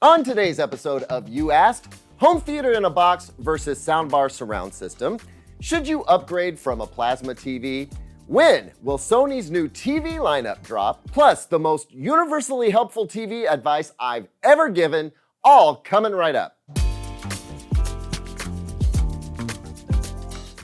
On today's episode of You Asked, home theater in a box versus soundbar surround system. Should you upgrade from a plasma TV? When will Sony's new TV lineup drop? Plus, the most universally helpful TV advice I've ever given, all coming right up.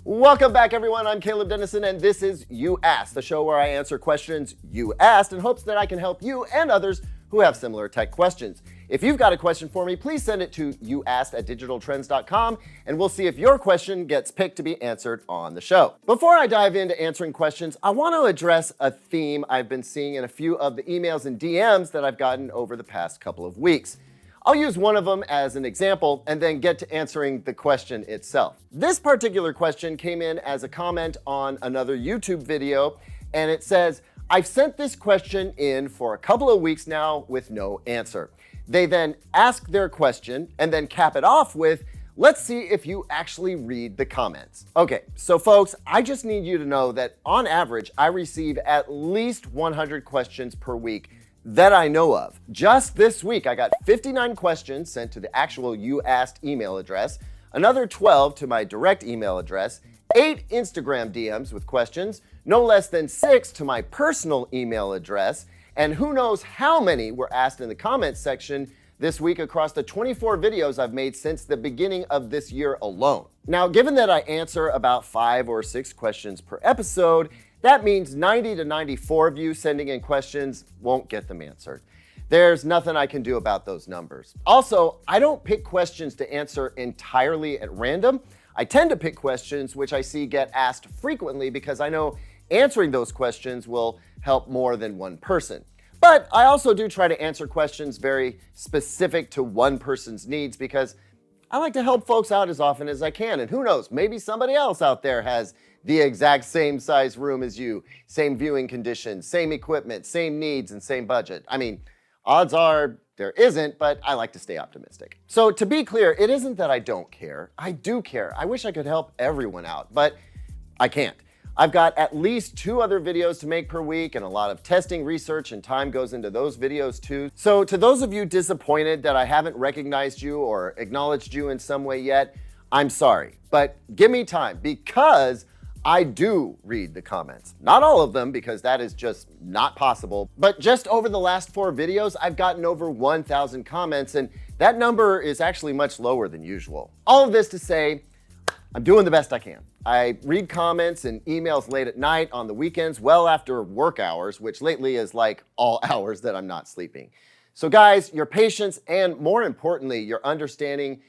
Welcome back, everyone. I'm Caleb Dennison, and this is You Asked, the show where I answer questions you asked in hopes that I can help you and others who have similar tech questions. If you've got a question for me, please send it to youasked@digitaltrends.com, and we'll see if your question gets picked to be answered on the show. Before I dive into answering questions, I want to address a theme I've been seeing in a few of the emails and DMs that I've gotten over the past couple of weeks. I'll use one of them as an example and then get to answering the question itself. This particular question came in as a comment on another YouTube video, and it says, I've sent this question in for a couple of weeks now with no answer. They then ask their question and then cap it off with, let's see if you actually read the comments. Okay, so folks, I just need you to know that on average, I receive at least 100 questions per week that I know of. Just this week, I got 59 questions sent to the actual You Asked email address, another 12 to my direct email address, 8 Instagram DMs with questions, no less than 6 to my personal email address, and who knows how many were asked in the comments section this week across the 24 videos I've made since the beginning of this year alone. Now, given that I answer about 5 or 6 questions per episode, that means 90 to 94 of you sending in questions won't get them answered. There's nothing I can do about those numbers. Also, I don't pick questions to answer entirely at random. I tend to pick questions which I see get asked frequently because I know answering those questions will help more than one person. But I also do try to answer questions very specific to one person's needs because I like to help folks out as often as I can. And who knows, maybe somebody else out there has the exact same size room as you, same viewing conditions, same equipment, same needs, and same budget. I mean, odds are there isn't, but I like to stay optimistic. So to be clear, it isn't that I don't care. I do care. I wish I could help everyone out, but I can't. I've got at least 2 other videos to make per week, and a lot of testing, research, and time goes into those videos too. So to those of you disappointed that I haven't recognized you or acknowledged you in some way yet, I'm sorry, but give me time because I do read the comments. Not all of them, because that is just not possible, but just over the last 4 videos, I've gotten over 1,000 comments, and that number is actually much lower than usual. All of this to say, I'm doing the best I can. I read comments and emails late at night, on the weekends, well after work hours, which lately is like all hours that I'm not sleeping. So guys, your patience and more importantly, your understanding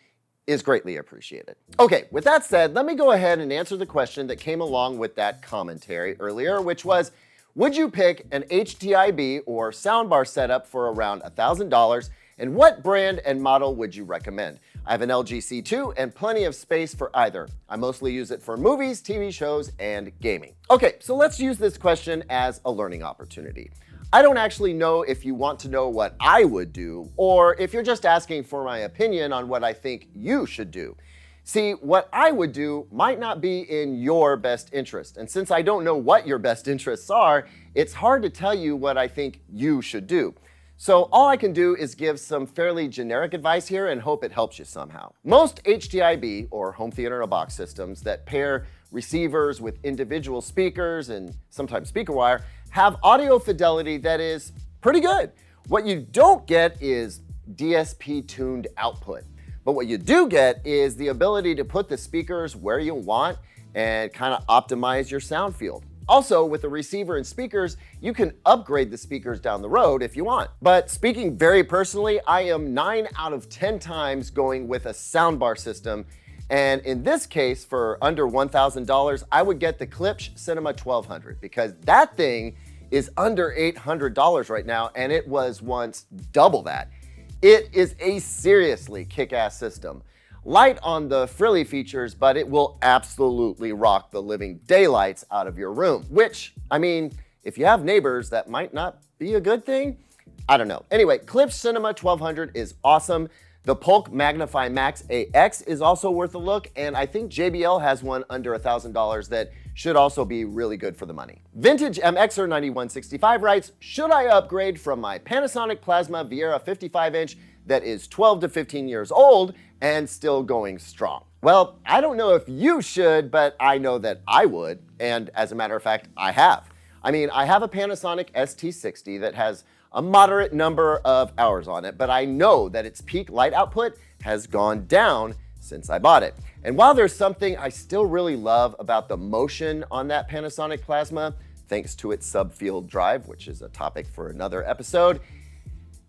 is greatly appreciated. Okay, with that said, let me go ahead and answer the question that came along with that commentary earlier, which was, would you pick an HDIB or soundbar setup for around $1,000, and what brand and model would you recommend? I have an LG C2 and plenty of space for either. I mostly use it for movies, TV shows, and gaming. Okay, so let's use this question as a learning opportunity. I don't actually know if you want to know what I would do, or if you're just asking for my opinion on what I think you should do. See, what I would do might not be in your best interest, and since I don't know what your best interests are, it's hard to tell you what I think you should do. So all I can do is give some fairly generic advice here and hope it helps you somehow. Most HDIB, or home theater in a box systems that pair receivers with individual speakers and sometimes speaker wire, have audio fidelity that is pretty good. What you don't get is DSP tuned output. But what you do get is the ability to put the speakers where you want and kind of optimize your sound field. Also, with the receiver and speakers, you can upgrade the speakers down the road if you want. But speaking very personally, I am 9 out of 10 times going with a soundbar system. And in this case, for under $1,000, I would get the Klipsch Cinema 1200 because that thing is under $800 right now, and it was once double that. It is a seriously kick-ass system. Light on the frilly features, but it will absolutely rock the living daylights out of your room, which, I mean, if you have neighbors, that might not be a good thing. I don't know. Anyway, Klipsch Cinema 1200 is awesome. The Polk Magnify Max AX is also worth a look, and I think JBL has one under $1,000 that should also be really good for the money. Vintage MXer 9165 writes, should I upgrade from my Panasonic Plasma Viera 55-inch that is 12 to 15 years old and still going strong? Well, I don't know if you should, but I know that I would, and as a matter of fact, I have. I mean, I have a Panasonic ST60 that has a moderate number of hours on it, but I know that its peak light output has gone down since I bought it. And while there's something I still really love about the motion on that Panasonic Plasma, thanks to its subfield drive, which is a topic for another episode,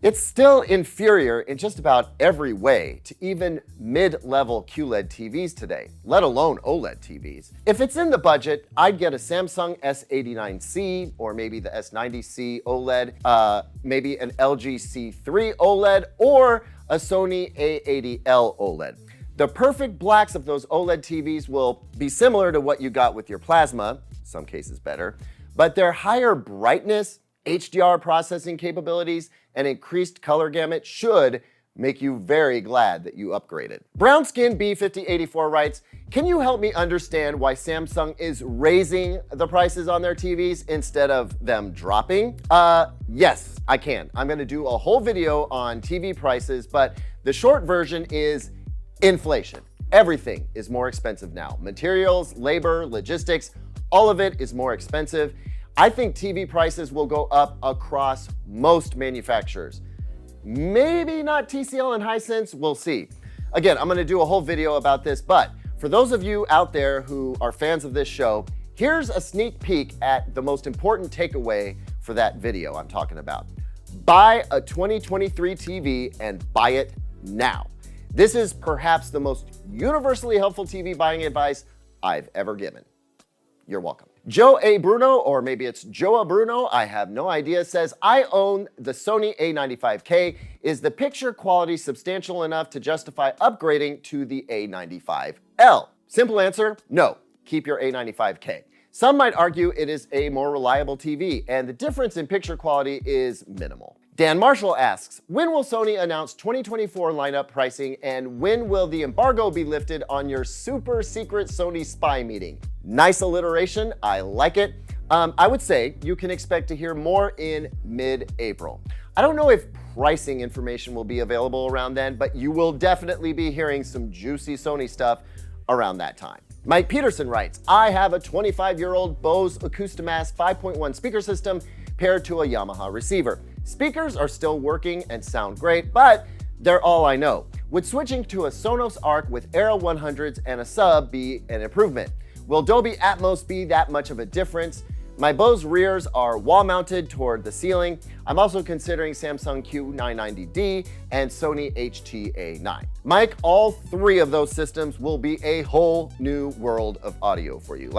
it's still inferior in just about every way to even mid-level QLED TVs today, let alone OLED TVs. If it's in the budget, I'd get a Samsung S89C or maybe the S90C OLED, maybe an LG C3 OLED or a Sony A80L OLED. The perfect blacks of those OLED TVs will be similar to what you got with your Plasma, some cases better, but their higher brightness, HDR processing capabilities, and increased color gamut should make you very glad that you upgraded. Brownskin B5084 writes, can you help me understand why Samsung is raising the prices on their TVs instead of them dropping? Yes, I can. I'm gonna do a whole video on TV prices, but the short version is inflation. Everything is more expensive now. Materials, labor, logistics, all of it is more expensive. I think TV prices will go up across most manufacturers. Maybe not TCL and Hisense, we'll see. Again, I'm gonna do a whole video about this, but for those of you out there who are fans of this show, here's a sneak peek at the most important takeaway for that video I'm talking about. Buy a 2023 TV and buy it now. This is perhaps the most universally helpful TV buying advice I've ever given. You're welcome. Joe A. Bruno, or maybe it's Joa Bruno, I have no idea, says, I own the Sony A95K. Is the picture quality substantial enough to justify upgrading to the A95L? Simple answer, no. Keep your A95K. Some might argue it is a more reliable TV, and the difference in picture quality is minimal. Dan Marshall asks, when will Sony announce 2024 lineup pricing, and when will the embargo be lifted on your super secret Sony spy meeting? Nice alliteration, I like it. I would say you can expect to hear more in mid-April. I don't know if pricing information will be available around then, but you will definitely be hearing some juicy Sony stuff around that time. Mike Peterson writes, I have a 25-year-old Bose Acoustimass 5.1 speaker system paired to a Yamaha receiver. Speakers are still working and sound great, but they're all I know. Would switching to a Sonos Arc with Era 100s and a sub be an improvement? Will Dolby Atmos be that much of a difference? My Bose rears are wall-mounted toward the ceiling. I'm also considering Samsung Q990D and Sony HT-A9. Mike, all three of those systems will be a whole new world of audio for you.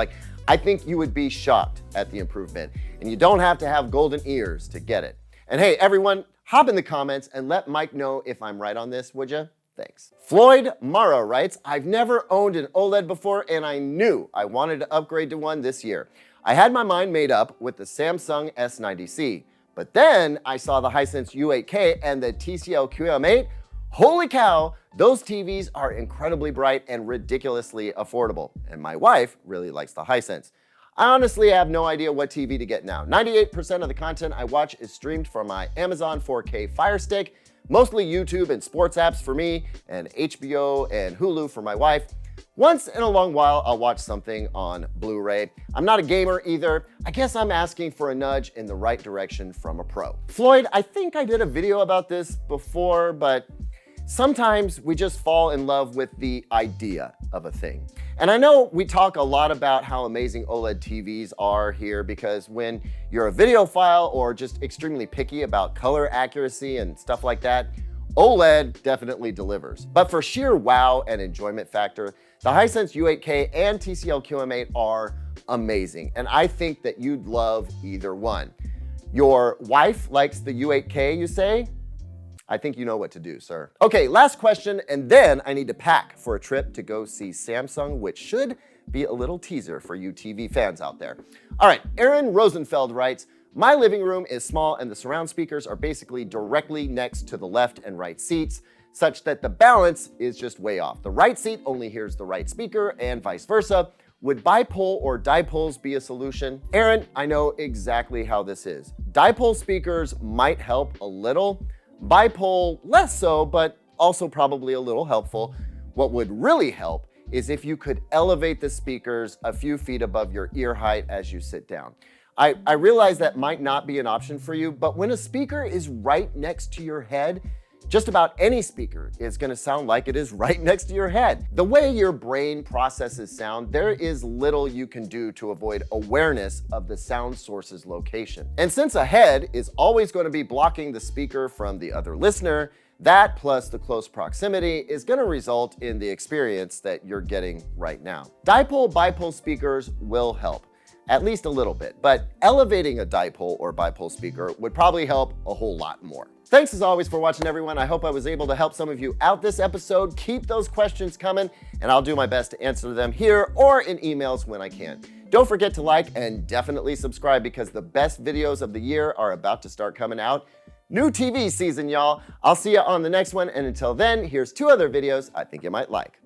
I think you would be shocked at the improvement, and you don't have to have golden ears to get it. And hey, everyone, hop in the comments and let Mike know if I'm right on this, would you? Thanks. Floyd Mara writes, I've never owned an OLED before, and I knew I wanted to upgrade to one this year. I had my mind made up with the Samsung S90C, but then I saw the Hisense U8K and the TCL QM8. Holy cow, those TVs are incredibly bright and ridiculously affordable, and my wife really likes the Hisense. I honestly have no idea what TV to get now. 98% of the content I watch is streamed from my Amazon 4K Fire Stick, mostly YouTube and sports apps for me, and HBO and Hulu for my wife. Once in a long while, I'll watch something on Blu-ray. I'm not a gamer either. I guess I'm asking for a nudge in the right direction from a pro. Floyd, I think I did a video about this before, but sometimes we just fall in love with the idea of a thing. And I know we talk a lot about how amazing OLED TVs are here because when you're a videophile or just extremely picky about color accuracy and stuff like that, OLED definitely delivers. But for sheer wow and enjoyment factor, the Hisense U8K and TCL QM8 are amazing, and I think that you'd love either one. Your wife likes the U8K, you say? I think you know what to do, sir. Okay, last question, and then I need to pack for a trip to go see Samsung, which should be a little teaser for you TV fans out there. All right, Aaron Rosenfeld writes, My living room is small and the surround speakers are basically directly next to the left and right seats, such that the balance is just way off. The right seat only hears the right speaker and vice versa. Would bipole or dipoles be a solution? Aaron, I know exactly how this is. Dipole speakers might help a little, bipole less so, but also probably a little helpful. What would really help is if you could elevate the speakers a few feet above your ear height as you sit down. I realize that might not be an option for you, but when a speaker is right next to your head, just about any speaker is going to sound like it is right next to your head. The way your brain processes sound, there is little you can do to avoid awareness of the sound source's location. And since a head is always going to be blocking the speaker from the other listener, that plus the close proximity is going to result in the experience that you're getting right now. Dipole-bipole speakers will help, at least a little bit, but elevating a dipole or bipole speaker would probably help a whole lot more. Thanks as always for watching, everyone. I hope I was able to help some of you out this episode. Keep those questions coming, and I'll do my best to answer them here or in emails when I can. Don't forget to like and definitely subscribe because the best videos of the year are about to start coming out. New TV season, y'all. I'll see you on the next one, and until then, here's 2 other videos I think you might like.